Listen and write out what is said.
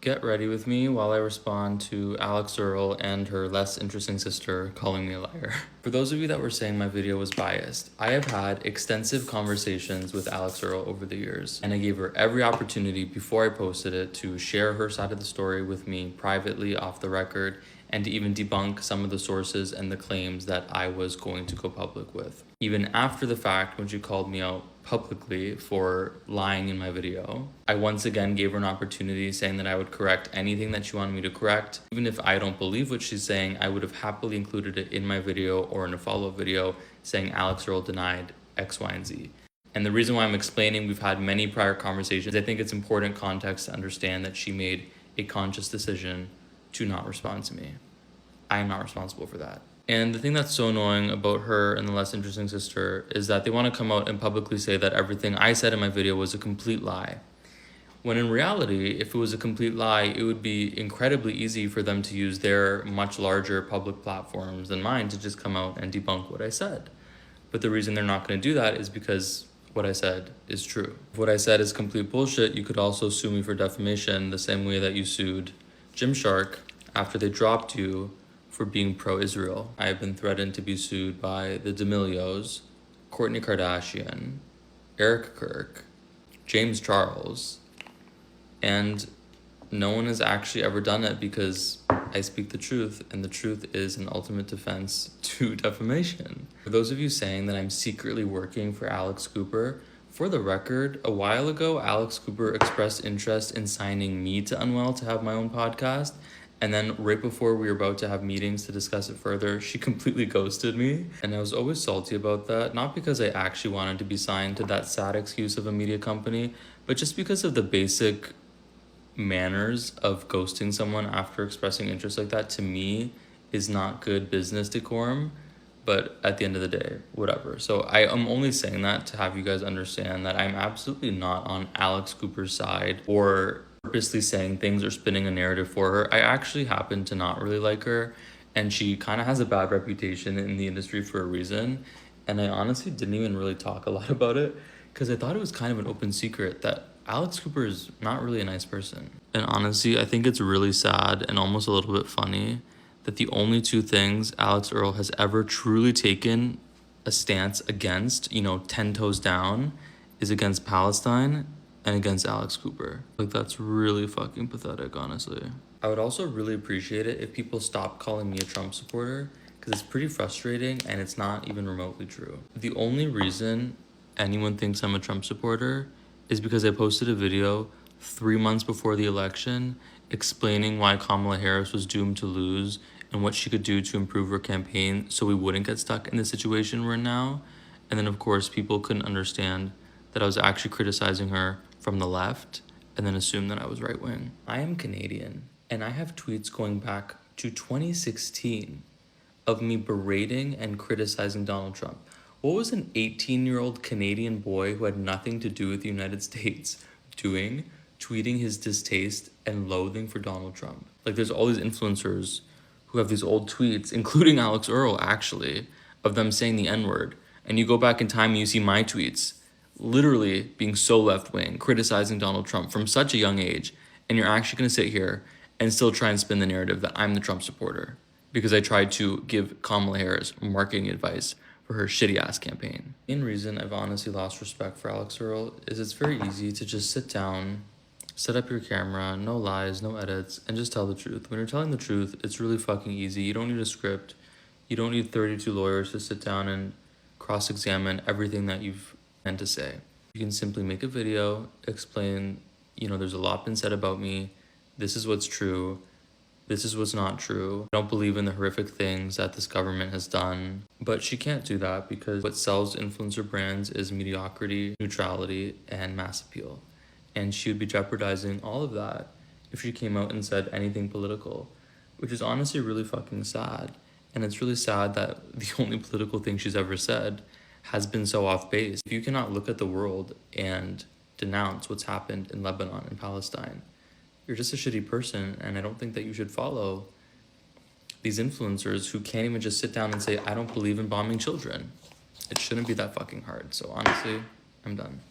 Get ready with me while I respond to Earle and her less interesting sister calling me a liar. For those of you that were saying my video was biased, I have had extensive conversations with Earle over the years, and I gave her every opportunity before I posted it to share her side of the story with me privately off the record, and to even debunk some of the sources and the claims that I was going to go public with. Even after the fact, when she called me out publicly for lying in my video, I once again gave her an opportunity, saying that I would correct anything that she wanted me to correct. Even if I don't believe what she's saying, I would have happily included it in my video or in a follow-up video saying Earle denied X, Y, and Z. And the reason why I'm explaining, we've had many prior conversations, I think it's important context to understand that she made a conscious decision to not respond to me. I am not responsible for that. And the thing that's so annoying about her and the less interesting sister is that they want to come out and publicly say that everything I said in my video was a complete lie. When in reality, if it was a complete lie, it would be incredibly easy for them to use their much larger public platforms than mine to just come out and debunk what I said. But the reason they're not going to do that is because what I said is true. If what I said is complete bullshit, you could also sue me for defamation the same way that you sued Gymshark after they dropped you for being pro-Israel. I have been threatened to be sued by the D'Amelios, Kourtney Kardashian, Eric Kirk, James Charles, and no one has actually ever done it because I speak the truth, and the truth is an ultimate defense to defamation. For those of you saying that I'm secretly working for Alex Cooper, for the record, a while ago, Alex Cooper expressed interest in signing me to Unwell to have my own podcast. And then right before we were about to have meetings to discuss it further, she completely ghosted me. And I was always salty about that, not because I actually wanted to be signed to that sad excuse of a media company, but just because of the basic manners of ghosting someone after expressing interest like that, to me, is not good business decorum. But at the end of the day, whatever. So I am only saying that to have you guys understand that I'm absolutely not on Alex Cooper's side or purposely saying things or spinning a narrative for her. I actually happen to not really like her, and she kind of has a bad reputation in the industry for a reason. And I honestly didn't even really talk a lot about it because I thought it was kind of an open secret that Alex Cooper is not really a nice person. And honestly, I think it's really sad and almost a little bit funny that the only two things Earle has ever truly taken a stance against, 10 toes down, is against Palestine and against Alex Cooper. Like, that's really fucking pathetic, honestly. I would also really appreciate it if people stop calling me a Trump supporter, because it's pretty frustrating and it's not even remotely true. The only reason anyone thinks I'm a Trump supporter is because I posted a video 3 months before the election explaining why Kamala Harris was doomed to lose and what she could do to improve her campaign so we wouldn't get stuck in the situation we're in now. And then, of course, people couldn't understand that I was actually criticizing her from the left and then assumed that I was right-wing. I am Canadian, and I have tweets going back to 2016 of me berating and criticizing Donald Trump. What was an 18-year-old Canadian boy who had nothing to do with the United States doing, tweeting his distaste and loathing for Donald Trump? Like, there's all these influencers who have these old tweets, including Earle, actually, of them saying the N-word. And you go back in time and you see my tweets literally being so left-wing, criticizing Donald Trump from such a young age. And you're actually going to sit here and still try and spin the narrative that I'm the Trump supporter because I tried to give Kamala Harris marketing advice for her shitty-ass campaign. The main reason I've honestly lost respect for Earle is it's very easy to just sit down, set up your camera, no lies, no edits, and just tell the truth. When you're telling the truth, it's really fucking easy. You don't need a script. You don't need 32 lawyers to sit down and cross-examine everything that you've meant to say. You can simply make a video, explain, there's a lot been said about me. This is what's true. This is what's not true. I don't believe in the horrific things that this government has done. But she can't do that because what sells influencer brands is mediocrity, neutrality, and mass appeal. And she would be jeopardizing all of that if she came out and said anything political, which is honestly really fucking sad. And it's really sad that the only political thing she's ever said has been so off base. If you cannot look at the world and denounce what's happened in Lebanon and Palestine, you're just a shitty person, and I don't think that you should follow these influencers who can't even just sit down and say, I don't believe in bombing children. It shouldn't be that fucking hard. So honestly, I'm done.